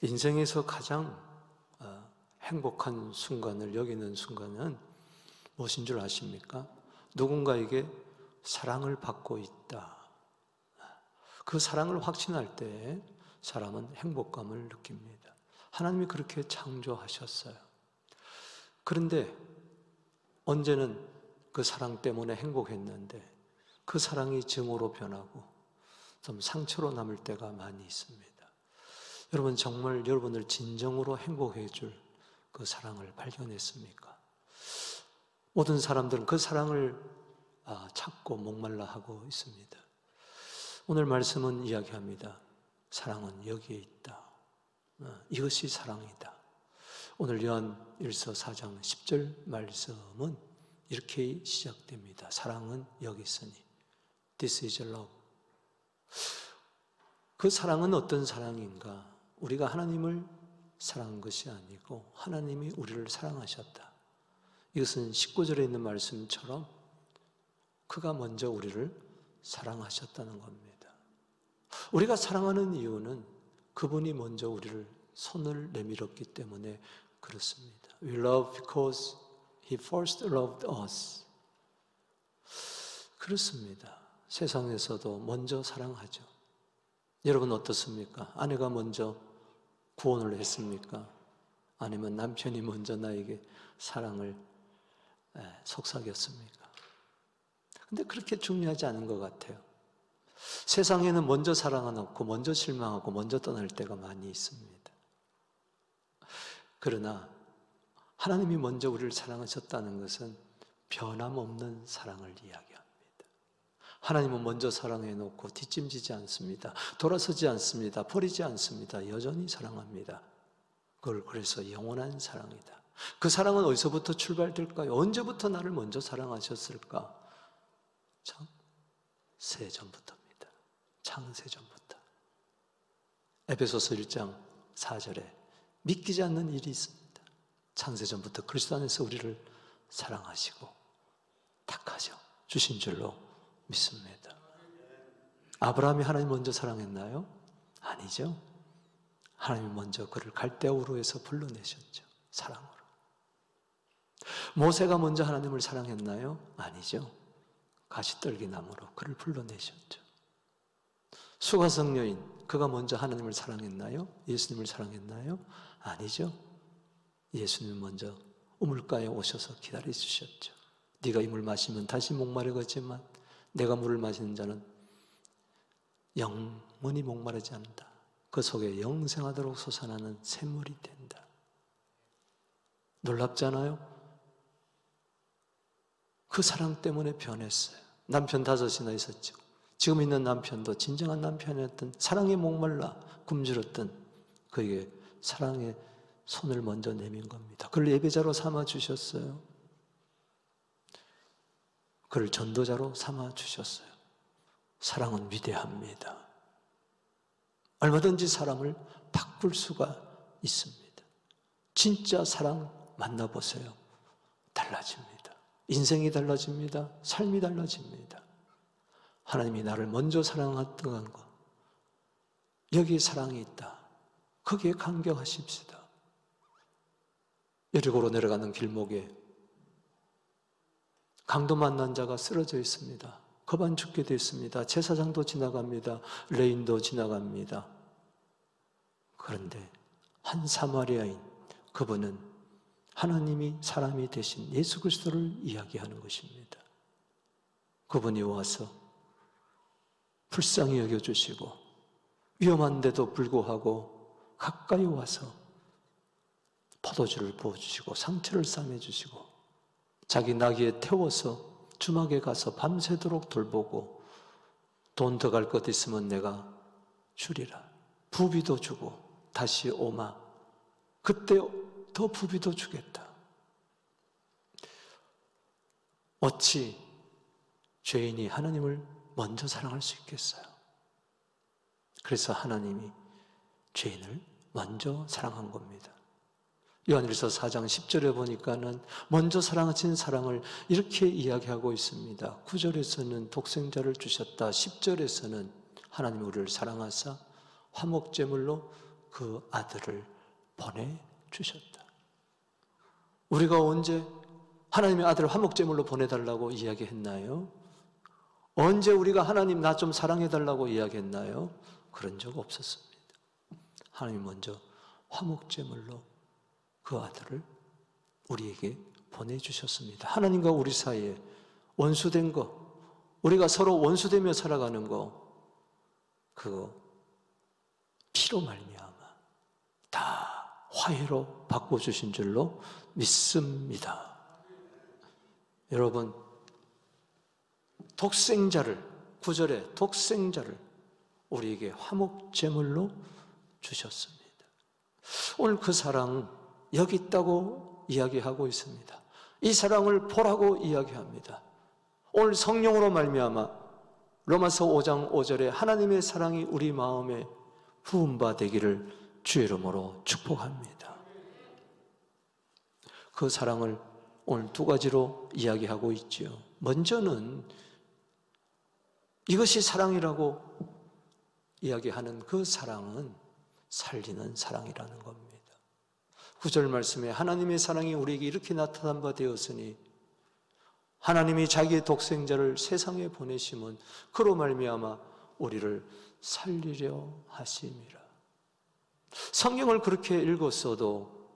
인생에서 가장 행복한 순간을 여기는 순간은 무엇인 줄 아십니까? 누군가에게 사랑을 받고 있다. 그 사랑을 확신할 때 사람은 행복감을 느낍니다. 하나님이 그렇게 창조하셨어요. 그런데 언제는 그 사랑 때문에 행복했는데 그 사랑이 증오로 변하고 좀 상처로 남을 때가 많이 있습니다. 여러분, 정말 여러분을 진정으로 행복해 줄 그 사랑을 발견했습니까? 모든 사람들은 그 사랑을 찾고 목말라 하고 있습니다. 오늘 말씀은 이야기합니다. 사랑은 여기에 있다. 이것이 사랑이다. 오늘 요한 1서 4장 10절 말씀은 이렇게 시작됩니다. 사랑은 여기 있으니 This is love. 그 사랑은 어떤 사랑인가? 우리가 하나님을 사랑한 것이 아니고 하나님이 우리를 사랑하셨다. 이것은 19절에 있는 말씀처럼 그가 먼저 우리를 사랑하셨다는 겁니다. 우리가 사랑하는 이유는 그분이 먼저 우리를 손을 내밀었기 때문에 그렇습니다. We love because He first loved us. 그렇습니다. 세상에서도 먼저 사랑하죠. 여러분 어떻습니까? 아내가 먼저 구원을 했습니까? 아니면 남편이 먼저 나에게 사랑을 속삭였습니까? 근데 그렇게 중요하지 않은 것 같아요. 세상에는 먼저 사랑하고 먼저 실망하고 먼저 떠날 때가 많이 있습니다. 그러나 하나님이 먼저 우리를 사랑하셨다는 것은 변함없는 사랑을 이야기합니다. 하나님은 먼저 사랑해 놓고 뒷짐지지 않습니다. 돌아서지 않습니다. 버리지 않습니다. 여전히 사랑합니다. 그걸 그래서 영원한 사랑이다. 그 사랑은 어디서부터 출발될까요? 언제부터 나를 먼저 사랑하셨을까? 창세전부터입니다. 창세전부터. 에베소서 1장 4절에 믿기지 않는 일이 있습니다. 창세전부터 그리스도 안에서 우리를 사랑하시고 택하셔 주신 줄로 믿습니다. 아브라함이 하나님 먼저 사랑했나요? 아니죠. 하나님이 먼저 그를 갈대아우르에서 불러내셨죠. 사랑으로. 모세가 먼저 하나님을 사랑했나요? 아니죠. 가시떨기 나무로 그를 불러내셨죠. 수가성 여인, 그가 먼저 하나님을 사랑했나요? 예수님을 사랑했나요? 아니죠. 예수님 먼저 우물가에 오셔서 기다려주셨죠. 네가 이 물 마시면 다시 목마르겠지만 내가 물을 마시는 자는 영원히 목마르지 않는다. 그 속에 영생하도록 솟아나는 샘물이 된다. 놀랍잖아요? 그 사랑 때문에 변했어요. 남편 5이나 있었죠. 지금 있는 남편도 진정한 남편이었던, 사랑에 목말라 굶주렸던 그에게 사랑의 손을 먼저 내민 겁니다. 그를 예배자로 삼아주셨어요. 그를 전도자로 삼아주셨어요. 사랑은 위대합니다. 얼마든지 사람을 바꿀 수가 있습니다. 진짜 사랑 만나보세요. 달라집니다. 인생이 달라집니다. 삶이 달라집니다. 하나님이 나를 먼저 사랑했던 것, 여기에 사랑이 있다. 거기에 감격하십시다. 여리고로 내려가는 길목에 강도 만난 자가 쓰러져 있습니다. 거반 죽게 됐습니다. 제사장도 지나갑니다. 레인도 지나갑니다. 그런데 한 사마리아인, 그분은 하나님이 사람이 되신 예수 그리스도를 이야기하는 것입니다. 그분이 와서 불쌍히 여겨주시고 위험한데도 불구하고 가까이 와서 포도주를 부어주시고 상처를 싸매주시고 자기 나귀에 태워서 주막에 가서 밤새도록 돌보고 돈 더 갈 것 있으면 내가 주리라. 부비도 주고 다시 오마. 그때 더 부비도 주겠다. 어찌 죄인이 하나님을 먼저 사랑할 수 있겠어요? 그래서 하나님이 죄인을 먼저 사랑한 겁니다. 요한일서 4장 10절에 보니까는 먼저 사랑하신 사랑을 이렇게 이야기하고 있습니다. 9절에서는 독생자를 주셨다. 10절에서는 하나님 우리를 사랑하사 화목제물로 그 아들을 보내주셨다. 우리가 언제 하나님의 아들을 화목제물로 보내달라고 이야기했나요? 언제 우리가 하나님 나 좀 사랑해달라고 이야기했나요? 그런 적 없었습니다. 하나님 먼저 화목제물로 그 아들을 우리에게 보내주셨습니다. 하나님과 우리 사이에 원수된 거, 우리가 서로 원수되며 살아가는 거, 그거 피로 말미암아 다 화해로 바꿔주신 줄로 믿습니다. 여러분, 독생자를, 9절에 독생자를 우리에게 화목제물로 주셨습니다. 오늘 그 사랑 여기 있다고 이야기하고 있습니다. 이 사랑을 보라고 이야기합니다. 오늘 성령으로 말미암아 로마서 5장 5절에 하나님의 사랑이 우리 마음에 부음바 되기를 주의 이름으로 축복합니다. 그 사랑을 오늘 두 가지로 이야기하고 있지요. 먼저는 이것이 사랑이라고 이야기하는 그 사랑은 살리는 사랑이라는 겁니다. 9절 말씀에 하나님의 사랑이 우리에게 이렇게 나타난 바 되었으니 하나님이 자기의 독생자를 세상에 보내심은 그로 말미암아 우리를 살리려 하심이라. 성경을 그렇게 읽었어도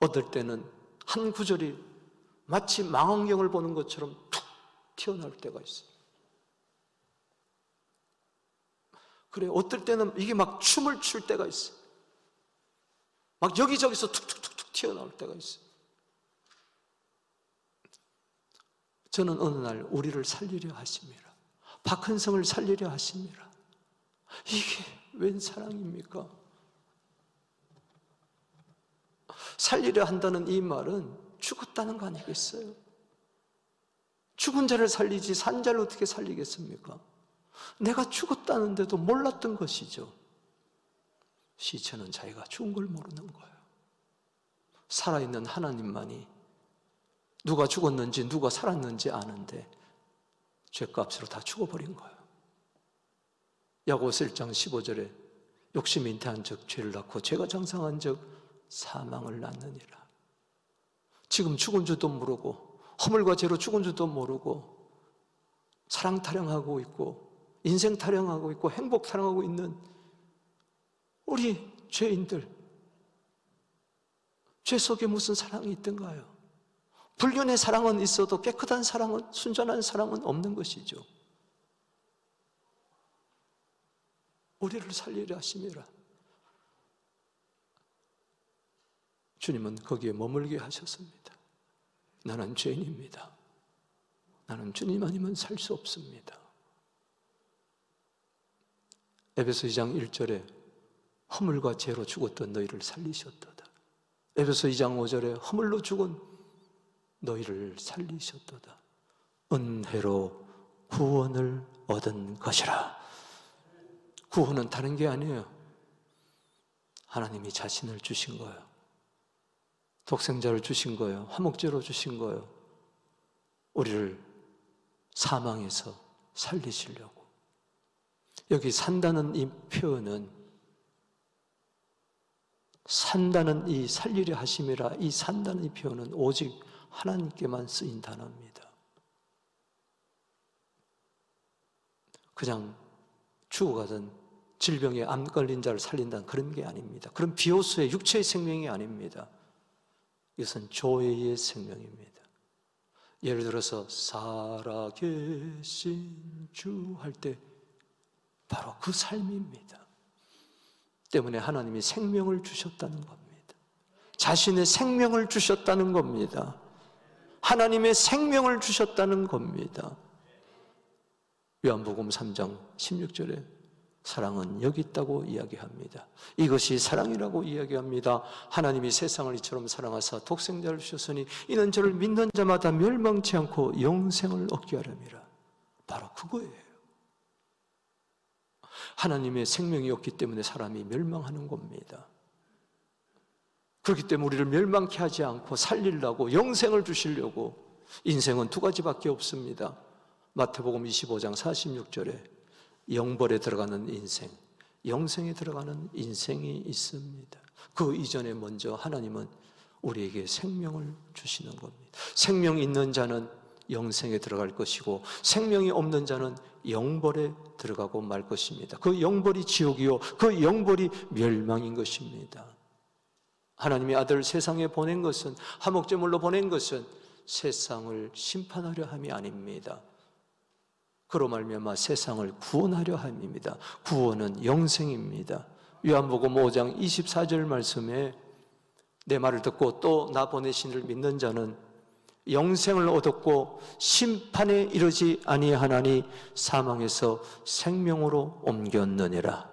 어떨 때는 한 구절이 마치 망원경을 보는 것처럼 툭 튀어나올 때가 있어요. 그래, 어떨 때는 이게 막 춤을 출 때가 있어요. 막 여기저기서 툭툭툭툭 튀어나올 때가 있어요. 저는 어느 날 우리를 살리려 하심이라, 박헌성을 살리려 하심이라. 이게 웬 사랑입니까? 살리려 한다는 이 말은 죽었다는 거 아니겠어요? 죽은 자를 살리지 산 자를 어떻게 살리겠습니까? 내가 죽었다는데도 몰랐던 것이죠. 시체는 자기가 죽은 걸 모르는 거예요. 살아있는 하나님만이 누가 죽었는지 누가 살았는지 아는데 죄값으로 다 죽어버린 거예요. 야고보서 1장 15절에 욕심이 잉태한 즉 죄를 낳고 죄가 장성한 즉 사망을 낳느니라. 지금 죽은 줄도 모르고 허물과 죄로 죽은 줄도 모르고 사랑 타령하고 있고 인생 타령하고 있고 행복 타령하고 있는 우리 죄인들, 죄 속에 무슨 사랑이 있던가요? 불륜의 사랑은 있어도 깨끗한 사랑은, 순전한 사랑은 없는 것이죠. 우리를 살리려 하심이라. 주님은 거기에 머물게 하셨습니다. 나는 죄인입니다. 나는 주님 아니면 살 수 없습니다. 에베소 2장 1절에 허물과 죄로 죽었던 너희를 살리셨도다. 에베소 2장 5절에 허물로 죽은 너희를 살리셨도다. 은혜로 구원을 얻은 것이라. 구원은 다른 게 아니에요. 하나님이 자신을 주신 거예요. 독생자를 주신 거예요. 화목제로 주신 거예요. 우리를 사망에서 살리시려고. 여기 산다는 이 표현은, 산다는 이 살리려 하심이라, 이 산다는 이 표현은 오직 하나님께만 쓰인 단어입니다. 그냥 죽어가던 질병에 암 걸린 자를 살린다는 그런 게 아닙니다. 그런 비호수의 육체의 생명이 아닙니다. 이것은 조회의 생명입니다. 예를 들어서 살아계신 주 할 때 바로 그 삶입니다. 때문에 하나님이 생명을 주셨다는 겁니다. 자신의 생명을 주셨다는 겁니다. 하나님의 생명을 주셨다는 겁니다. 요한복음 3장 16절에 사랑은 여기 있다고 이야기합니다. 이것이 사랑이라고 이야기합니다. 하나님이 세상을 이처럼 사랑하사 독생자를 주셨으니 이는 저를 믿는 자마다 멸망치 않고 영생을 얻게 하려니라. 바로 그거예요. 하나님의 생명이 없기 때문에 사람이 멸망하는 겁니다. 그렇기 때문에 우리를 멸망케 하지 않고 살리려고, 영생을 주시려고. 인생은 두 가지밖에 없습니다. 마태복음 25장 46절에 영벌에 들어가는 인생, 영생에 들어가는 인생이 있습니다. 그 이전에 먼저 하나님은 우리에게 생명을 주시는 겁니다. 생명 있는 자는 영생에 들어갈 것이고 생명이 없는 자는 영벌에 들어가고 말 것입니다. 그 영벌이 지옥이요 그 영벌이 멸망인 것입니다. 하나님의 아들을 세상에 보낸 것은, 화목제물로 보낸 것은 세상을 심판하려 함이 아닙니다. 그로 말미암아 세상을 구원하려 함입니다. 구원은 영생입니다. 요한복음 5장 24절 말씀에 내 말을 듣고 또 나 보내신 이를 믿는 자는 영생을 얻었고 심판에 이르지 아니하나니 사망에서 생명으로 옮겼느니라.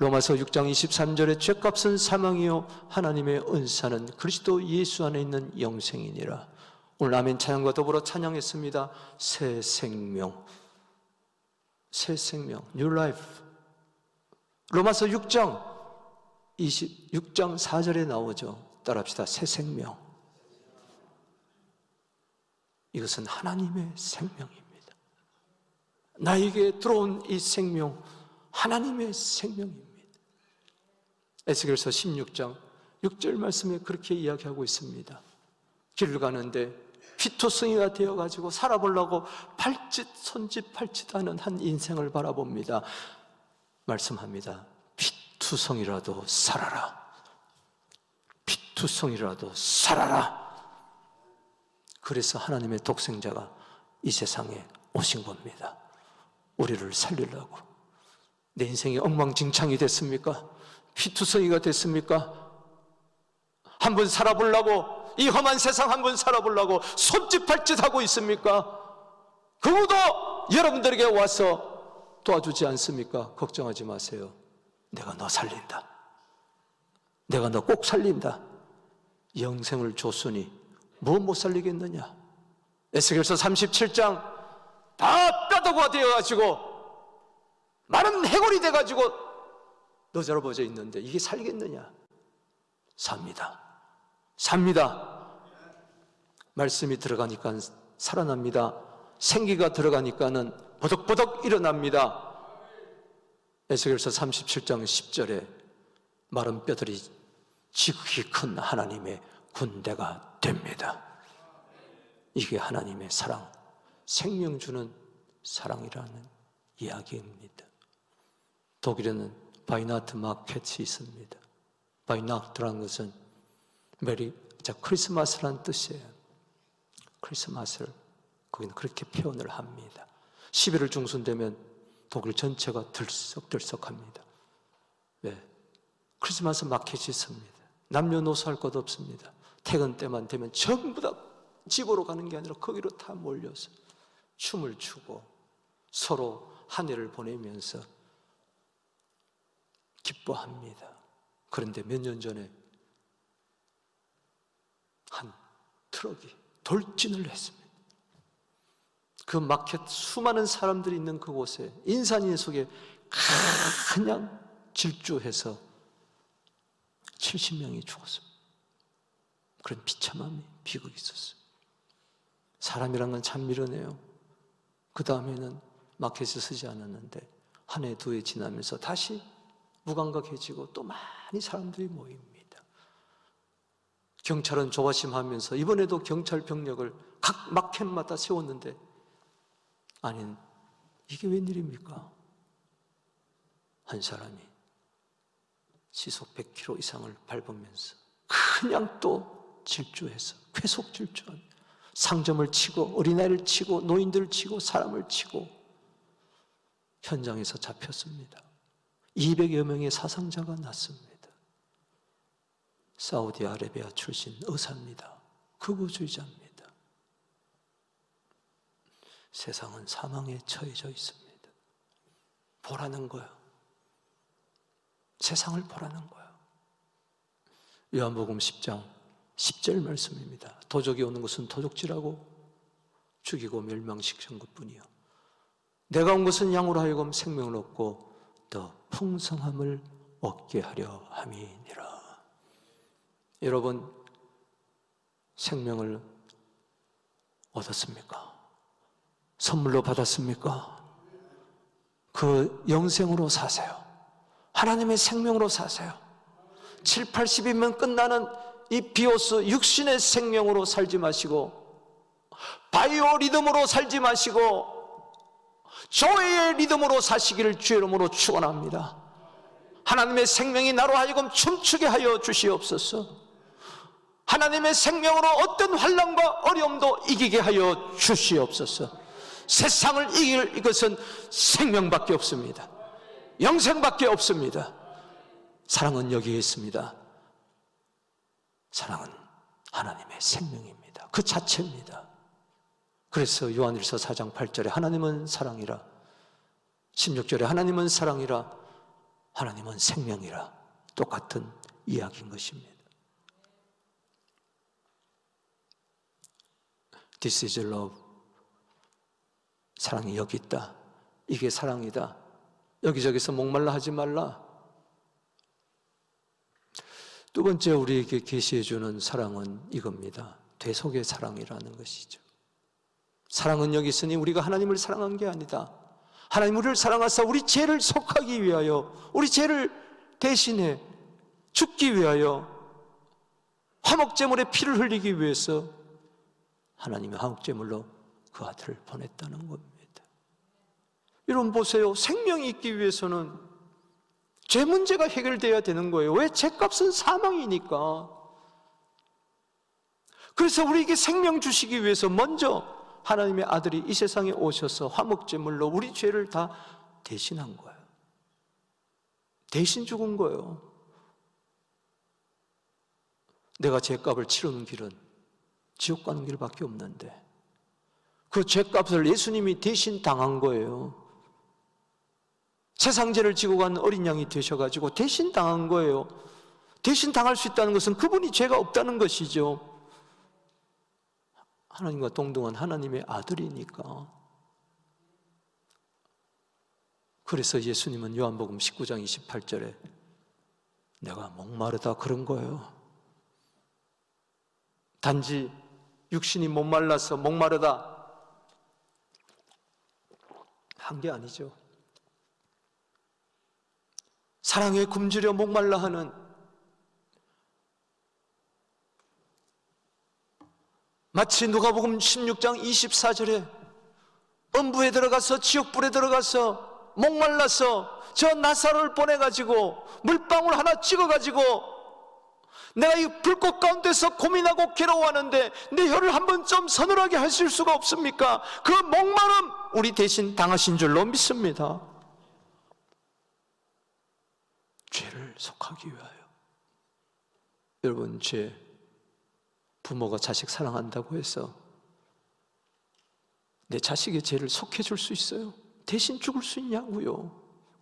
로마서 6장 23절에 죄값은 사망이요 하나님의 은사는 그리스도 예수 안에 있는 영생이니라. 오늘 아멘 찬양과 더불어 찬양했습니다. 새 생명, 새 생명, New Life. 로마서 6장 4절에 나오죠. 따라합시다. 새 생명. 이것은 하나님의 생명입니다. 나에게 들어온 이 생명, 하나님의 생명입니다. 에스겔서 16장 6절 말씀에 그렇게 이야기하고 있습니다. 길을 가는데 피투성이가 되어가지고 살아보려고 손짓 팔짓하는 한 인생을 바라봅니다. 말씀합니다. 피투성이라도 살아라. 피투성이라도 살아라. 그래서 하나님의 독생자가 이 세상에 오신 겁니다. 우리를 살리려고. 내 인생이 엉망진창이 됐습니까? 피투성이가 됐습니까? 한번 살아보려고, 이 험한 세상 한번 살아보려고 손짓발짓하고 있습니까? 그것도 여러분들에게 와서 도와주지 않습니까? 걱정하지 마세요. 내가 너 살린다. 내가 너 꼭 살린다. 영생을 줬으니 뭐 못 살리겠느냐? 에스겔서 37장 다 뼈다구가 되어가지고 마른 해골이 돼가지고 너저러버져 있는데 이게 살겠느냐? 삽니다. 삽니다. 말씀이 들어가니까 살아납니다. 생기가 들어가니까는 버덕버덕 일어납니다. 에스겔서 37장 10절에 마른 뼈들이 지극히 큰 하나님의 군대가 됩니다. 이게 하나님의 사랑, 생명 주는 사랑이라는 이야기입니다. 독일에는 바이나트 마켓이 있습니다. 바이나트라는 것은 크리스마스라는 뜻이에요. 크리스마스를 거기는 그렇게 표현을 합니다. 11월 중순 되면 독일 전체가 들썩들썩합니다. 왜? 크리스마스 마켓이 있습니다. 남녀노소 할 것 없습니다. 퇴근 때만 되면 전부 다 집으로 가는 게 아니라 거기로 다 몰려서 춤을 추고 서로 한 해를 보내면서 기뻐합니다. 그런데 몇 년 전에 한 트럭이 돌진을 했습니다. 그 마켓 수많은 사람들이 있는 그곳에 인산인 속에 그냥 질주해서 70명이 죽었습니다. 그런 비참함이, 비극이 있었어요. 사람이란 건 참 미련해요. 그 다음에는 마켓에 서지 않았는데 한 해, 두 해 지나면서 다시 무감각해지고 또 많이 사람들이 모입니다. 경찰은 조바심하면서 이번에도 경찰 병력을 각 마켓마다 세웠는데 아니, 이게 웬일입니까? 한 사람이 시속 100km 이상을 밟으면서 그냥 또 질주해서 계속 질주한, 상점을 치고 어린아이를 치고 노인들을 치고 사람을 치고 현장에서 잡혔습니다. 200여 명의 사상자가 났습니다. 사우디아라비아 출신 의사입니다. 극우주의자입니다. 세상은 사망에 처해져 있습니다. 보라는 거예요. 세상을 보라는 거예요. 요한복음 10장 10절 말씀입니다. 도적이 오는 것은 도적질하고 죽이고 멸망시키는 것뿐이요 내가 온 것은 양으로 하여금 생명을 얻고 더 풍성함을 얻게 하려 함이니라. 여러분, 생명을 얻었습니까? 선물로 받았습니까? 그 영생으로 사세요. 하나님의 생명으로 사세요. 7, 80이면 끝나는 이 비오스 육신의 생명으로 살지 마시고, 바이오 리듬으로 살지 마시고 조회의 리듬으로 사시기를 주의 이름으로 축원합니다. 하나님의 생명이 나로 하여금 춤추게 하여 주시옵소서. 하나님의 생명으로 어떤 환난과 어려움도 이기게 하여 주시옵소서. 세상을 이길 이것은 생명밖에 없습니다. 영생밖에 없습니다. 사랑은 여기에 있습니다. 사랑은 하나님의 생명입니다. 그 자체입니다. 그래서 요한일서 4장 8절에 하나님은 사랑이라, 16절에 하나님은 사랑이라, 하나님은 생명이라, 똑같은 이야기인 것입니다. This is love. 사랑이 여기 있다. 이게 사랑이다. 여기저기서 목말라 하지 말라. 두 번째 우리에게 계시해 주는 사랑은 이겁니다. 대속의 사랑이라는 것이죠. 사랑은 여기 있으니 우리가 하나님을 사랑한 게 아니다. 하나님 우리를 사랑하사 우리 죄를 속하기 위하여, 우리 죄를 대신해 죽기 위하여 화목제물의 피를 흘리기 위해서 하나님의 화목제물로 그 아들을 보냈다는 겁니다. 여러분 보세요. 생명이 있기 위해서는 죄 문제가 해결돼야 되는 거예요. 왜? 죄값은 사망이니까. 그래서 우리에게 생명 주시기 위해서 먼저 하나님의 아들이 이 세상에 오셔서 화목제물로 우리 죄를 다 대신한 거예요. 대신 죽은 거예요. 내가 죄값을 치르는 길은 지옥 가는 길밖에 없는데 그 죄값을 예수님이 대신 당한 거예요. 세상 죄를 지고 간 어린 양이 되셔가지고 대신 당한 거예요. 대신 당할 수 있다는 것은 그분이 죄가 없다는 것이죠. 하나님과 동등한 하나님의 아들이니까. 그래서 예수님은 요한복음 19장 28절에 내가 목마르다 그런 거예요. 단지 육신이 목말라서 목마르다 한 게 아니죠. 사랑에 굶주려 목말라 하는, 마치 누가복음 16장 24절에 음부에 들어가서 지옥불에 들어가서 목말라서 저 나사로를 보내가지고 물방울 하나 찍어가지고 내가 이 불꽃 가운데서 고민하고 괴로워하는데 내 혀를 한번 좀 서늘하게 하실 수가 없습니까? 그 목마름 우리 대신 당하신 줄로 믿습니다. 죄를 속하기 위하여. 여러분, 부모가 자식 사랑한다고 해서 내 자식의 죄를 속해줄 수 있어요? 대신 죽을 수 있냐고요?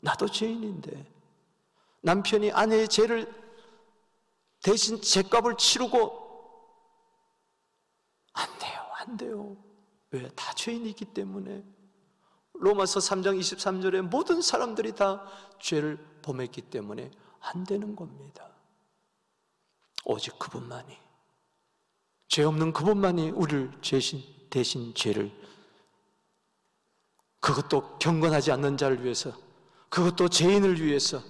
나도 죄인인데. 남편이 아내의 죄를 대신 죄값을 치르고 안 돼요. 왜? 다 죄인이기 때문에. 로마서 3장 23절에 모든 사람들이 다 죄를 범했기 때문에 안 되는 겁니다. 오직 그분만이, 죄 없는 그분만이 우리를 대신 죄를, 그것도 경건하지 않는 자를 위해서, 그것도 죄인을 위해서,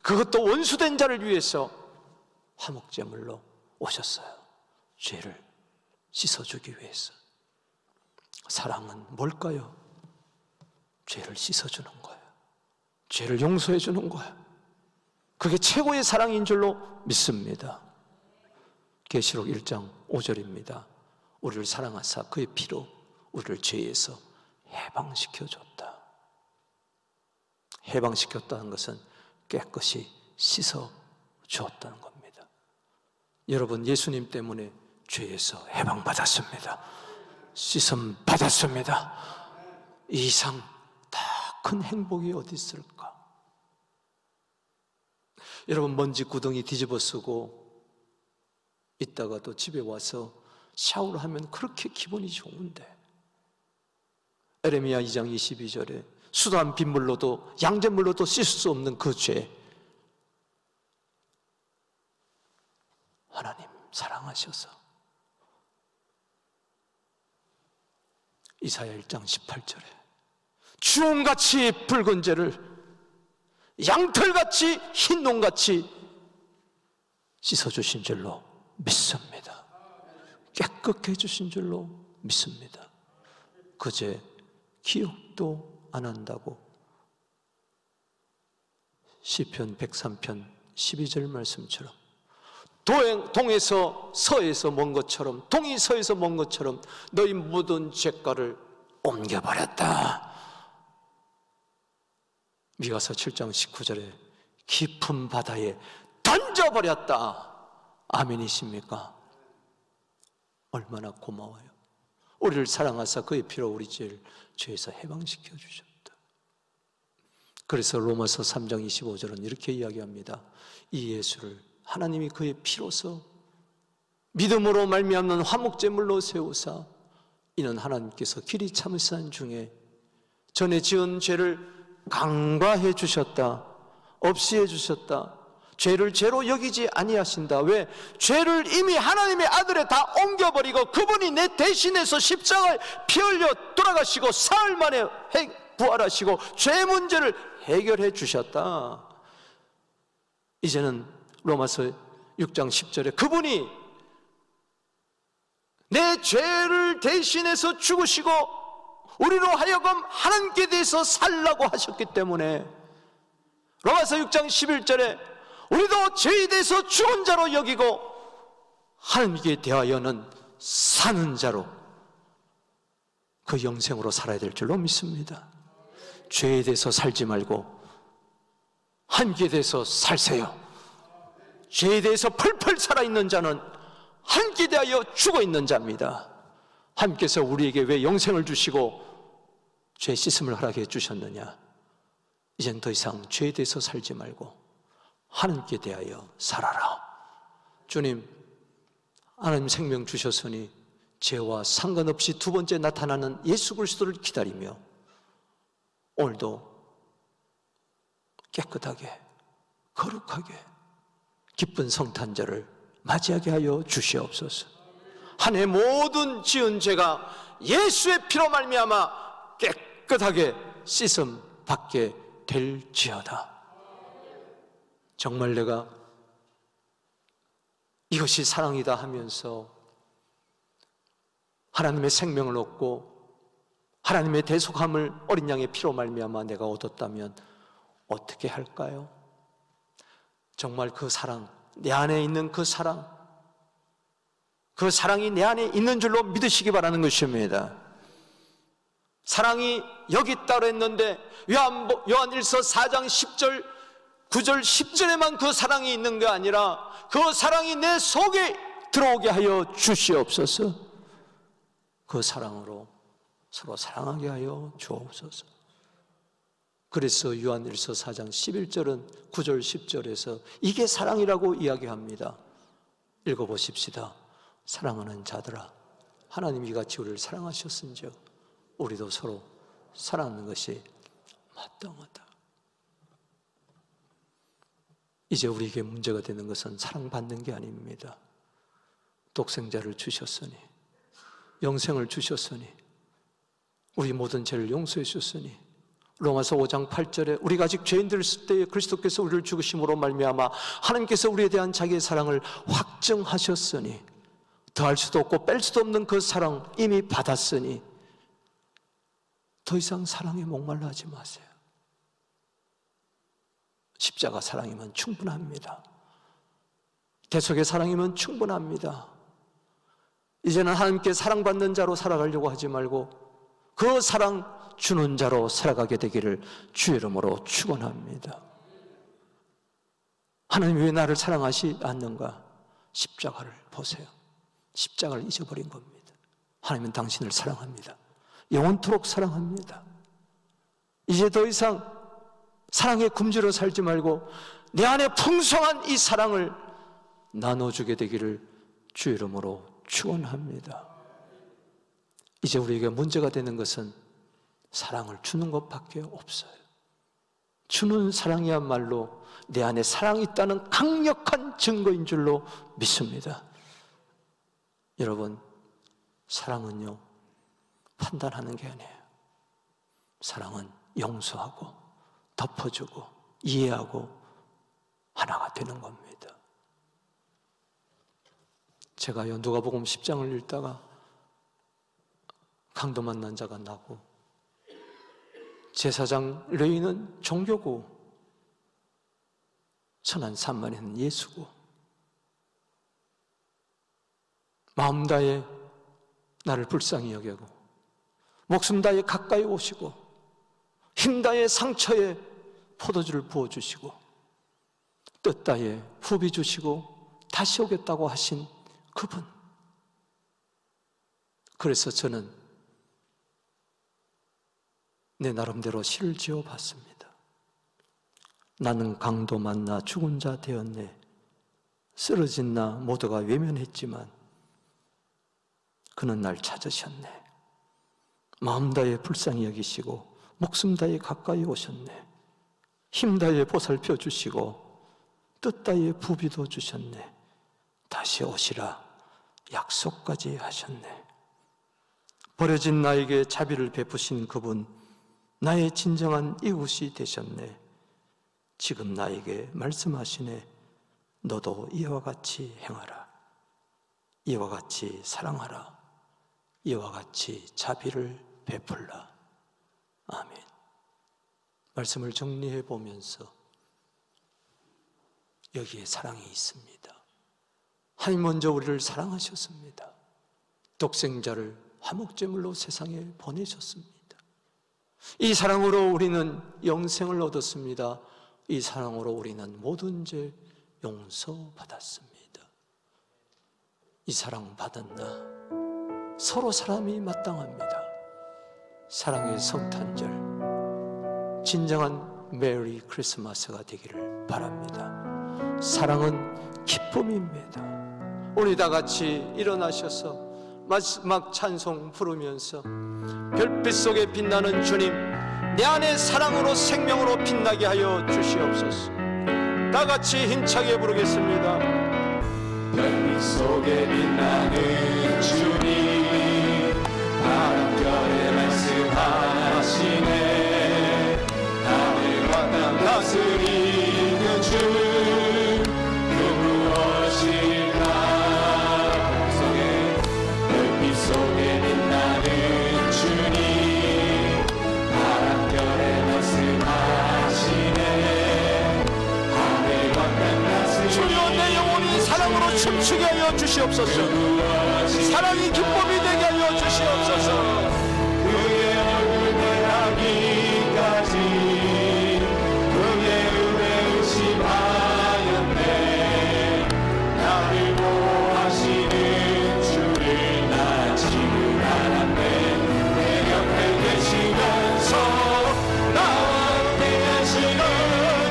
그것도 원수된 자를 위해서 화목제물로 오셨어요. 죄를 씻어주기 위해서. 사랑은 뭘까요? 죄를 씻어주는 거예요. 죄를 용서해 주는 거예요. 그게 최고의 사랑인 줄로 믿습니다. 계시록 1장 5절입니다. 우리를 사랑하사 그의 피로 우리를 죄에서 해방시켜줬다. 해방시켰다는 것은 깨끗이 씻어주었다는 겁니다. 여러분, 예수님 때문에 죄에서 해방받았습니다. 씻음 받았습니다. 이 이상 더 큰 행복이 어디 있을까? 여러분, 먼지 구덩이 뒤집어 쓰고 있다가 또 집에 와서 샤워를 하면 그렇게 기분이 좋은데, 에레미야 2장 22절에 수도한 빗물로도 양잿물로도 씻을 수 없는 그 죄, 하나님 사랑하셔서 이사야 1장 18절에 주홍같이 붉은 죄를 양털같이 흰농같이 씻어주신 줄로 믿습니다. 깨끗게 해주신 줄로 믿습니다. 그제 기억도 안 한다고 시편 103편 12절 말씀처럼 동에서 서에서 먼 것처럼, 동이 서에서 먼 것처럼 너희 모든 죄가를 옮겨버렸다. 미가서 7장 19절에 깊은 바다에 던져버렸다. 아멘이십니까? 얼마나 고마워요. 우리를 사랑하사 그의 피로 우리 죄에서 해방시켜 주셨다. 그래서 로마서 3장 25절은 이렇게 이야기합니다. 이 예수를 하나님이 그의 피로서 믿음으로 말미암는 화목제물로 세우사 이는 하나님께서 길이 참으신 중에 전에 지은 죄를 간과해 주셨다. 없이 해 주셨다. 죄를 죄로 여기지 아니하신다. 왜? 죄를 이미 하나님의 아들에 다 옮겨버리고 그분이 내 대신해서 십자가에 피 흘려 돌아가시고 사흘 만에 부활하시고 죄 문제를 해결해 주셨다. 이제는 로마서 6장 10절에 그분이 내 죄를 대신해서 죽으시고 우리로 하여금 하나님께 대해서 살라고 하셨기 때문에 로마서 6장 11절에 우리도 죄에 대해서 죽은 자로 여기고 하나님께 대하여는 사는 자로 그 영생으로 살아야 될 줄로 믿습니다. 죄에 대해서 살지 말고 하나님께 대해서 살세요. 죄에 대해서 펄펄 살아있는 자는 하나님께 대하여 죽어있는 자입니다. 하나님께서 우리에게 왜 영생을 주시고 죄 씻음을 허락해 주셨느냐? 이젠 더 이상 죄에 대해서 살지 말고 하나님께 대하여 살아라. 주님, 하나님 생명 주셨으니 죄와 상관없이 두 번째 나타나는 예수 그리스도를 기다리며 오늘도 깨끗하게 거룩하게 기쁜 성탄절을 맞이하게 하여 주시옵소서. 한 해 모든 지은 죄가 예수의 피로 말미암아 깨끗하게 씻음 받게 될지어다. 정말 내가 이것이 사랑이다 하면서 하나님의 생명을 얻고 하나님의 대속함을 어린 양의 피로 말미암아 내가 얻었다면 어떻게 할까요? 정말 그 사랑, 내 안에 있는 그 사랑이 내 안에 있는 줄로 믿으시기 바라는 것입니다. 사랑이 여기 있다 그랬는데 요한일서 4장 10절 9절 10절에만 그 사랑이 있는 게 아니라 그 사랑이 내 속에 들어오게 하여 주시옵소서. 그 사랑으로 서로 사랑하게 하여 주옵소서. 그래서 요한일서 4장 11절은 9절 10절에서 이게 사랑이라고 이야기합니다. 읽어보십시다. 사랑하는 자들아, 하나님이 같이 우리를 사랑하셨은즉 우리도 서로 사랑하는 것이 마땅하다. 이제 우리에게 문제가 되는 것은 사랑받는 게 아닙니다. 독생자를 주셨으니, 영생을 주셨으니, 우리 모든 죄를 용서해 주셨으니, 로마서 5장 8절에 우리가 아직 죄인들일 때에 그리스도께서 우리를 죽으심으로 말미암아 하나님께서 우리에 대한 자기의 사랑을 확증하셨으니 더할 수도 없고 뺄 수도 없는 그 사랑 이미 받았으니 더 이상 사랑에 목말라 하지 마세요. 십자가 사랑이면 충분합니다. 대속의 사랑이면 충분합니다. 이제는 하나님께 사랑받는 자로 살아가려고 하지 말고 그 사랑 주는 자로 살아가게 되기를 주의 이름으로 축원합니다. 하나님이 왜 나를 사랑하지 않는가? 십자가를 보세요. 십자가를 잊어버린 겁니다. 하나님은 당신을 사랑합니다. 영원토록 사랑합니다. 이제 더 이상 사랑에 굶주려 살지 말고 내 안에 풍성한 이 사랑을 나눠주게 되기를 주의 이름으로 축원합니다. 이제 우리에게 문제가 되는 것은 사랑을 주는 것밖에 없어요. 주는 사랑이야말로 내 안에 사랑이 있다는 강력한 증거인 줄로 믿습니다. 여러분, 사랑은요 판단하는 게 아니에요. 사랑은 용서하고 덮어주고 이해하고 하나가 되는 겁니다. 제가요, 누가복음 10장을 읽다가 강도 만난 자가 나고, 제사장 레위는 종교고, 선한 산마리는 예수고, 마음 다해 나를 불쌍히 여기고, 목숨 다해 가까이 오시고, 힘 다해 상처에 포도주를 부어주시고, 뜻 다해 후비 주시고 다시 오겠다고 하신 그분. 그래서 저는 내 나름대로 시를 지어봤습니다. 나는 강도 만나 죽은 자 되었네. 쓰러진 나 모두가 외면했지만 그는 날 찾으셨네. 마음 다해 불쌍히 여기시고 목숨 다해 가까이 오셨네. 힘 다해 보살펴 주시고 뜻 다해 부비도 주셨네. 다시 오시라 약속까지 하셨네. 버려진 나에게 자비를 베푸신 그분, 나의 진정한 이웃이 되셨네. 지금 나에게 말씀하시네. 너도 이와 같이 행하라. 이와 같이 사랑하라. 이와 같이 자비를 베풀라. 아멘. 말씀을 정리해 보면서 여기에 사랑이 있습니다. 하나님 먼저 우리를 사랑하셨습니다. 독생자를 화목제물로 세상에 보내셨습니다. 이 사랑으로 우리는 영생을 얻었습니다. 이 사랑으로 우리는 모든 죄 용서받았습니다. 이 사랑 받은 나 서로 사람이 마땅합니다. 사랑의 성탄절, 진정한 메리 크리스마스가 되기를 바랍니다. 사랑은 기쁨입니다. 우리 다 같이 일어나셔서 마지막 찬송 부르면서 별빛 속에 빛나는 주님, 내 안에 사랑으로 생명으로 빛나게 하여 주시옵소서. 다 같이 힘차게 부르겠습니다. 별빛 속에 빛나는 주님, 바람결에 말씀하시네. 하늘과 땅 다스리는 주, 그 무엇일까. 별빛 속에 빛나는 주님, 바람결에 말씀하시네. 하늘과 땅 다스리는 주여, 내 영혼이 사랑으로 춤추게 하여 주시옵소서. 사랑이 기쁨이 되게 하여 주시옵소서. 그의 얼굴 대하기까지 그의 은혜 의심하였네. 나를 보호하시는 주를 나 지금 알았네. 내 옆에 계시면서 나와 함께 하시는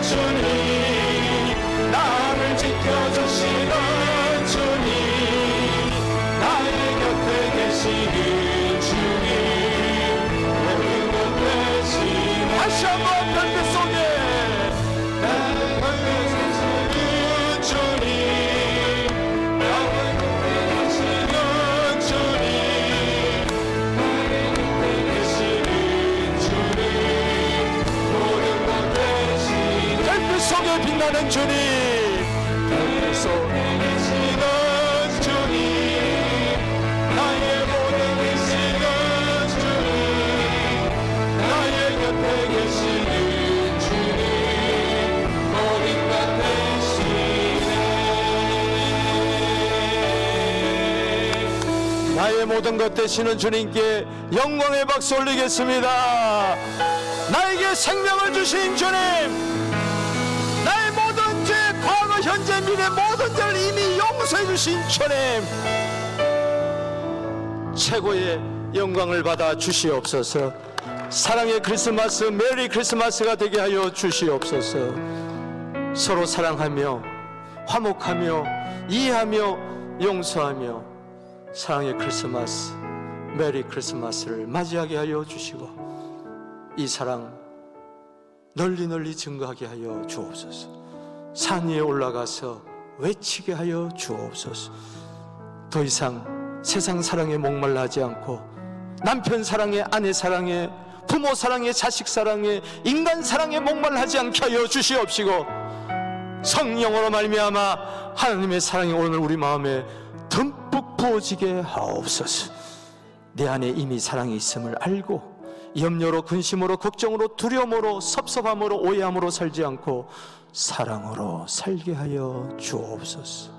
주님, 나를 지켜주시는 주님, 나의 곁에 계시는 주님, 모든 것 대신 다시 한번 별빛 속에 나의 곁에 계시는 주님, 나의 곁에 계시는 주님, 나의 곁에 계시는 주님, 모든 것 대신 별빛 속에 빛나는 주님, 별빛 속에 계시는 주님, 나의 모든 계시는 주님, 나의 곁에 계시는 주님, 모든 것 대신에 나의 모든 것 되시는 주님께 영광의 박수 올리겠습니다. 나에게 생명을 주신 주님, 나의 모든 죄, 과거, 현재, 미래 모든 죄를 이미 용서해 주신 주님, 최고의 영광을 받아 주시옵소서. 사랑의 크리스마스, 메리 크리스마스가 되게 하여 주시옵소서. 서로 사랑하며 화목하며 이해하며 용서하며 사랑의 크리스마스, 메리 크리스마스를 맞이하게 하여 주시고 이 사랑 널리 널리 증거하게 하여 주옵소서. 산 위에 올라가서 외치게 하여 주옵소서. 더 이상 세상 사랑에 목말라하지 않고 남편 사랑에, 아내 사랑에, 부모 사랑에, 자식 사랑에, 인간 사랑에 목말라하지 않게 하여 주시옵시고, 성령으로 말미암아 하나님의 사랑이 오늘 우리 마음에 듬뿍 부어지게 하옵소서. 내 안에 이미 사랑이 있음을 알고 염려로, 근심으로, 걱정으로, 두려움으로, 섭섭함으로, 오해함으로 살지 않고 사랑으로 살게 하여 주옵소서.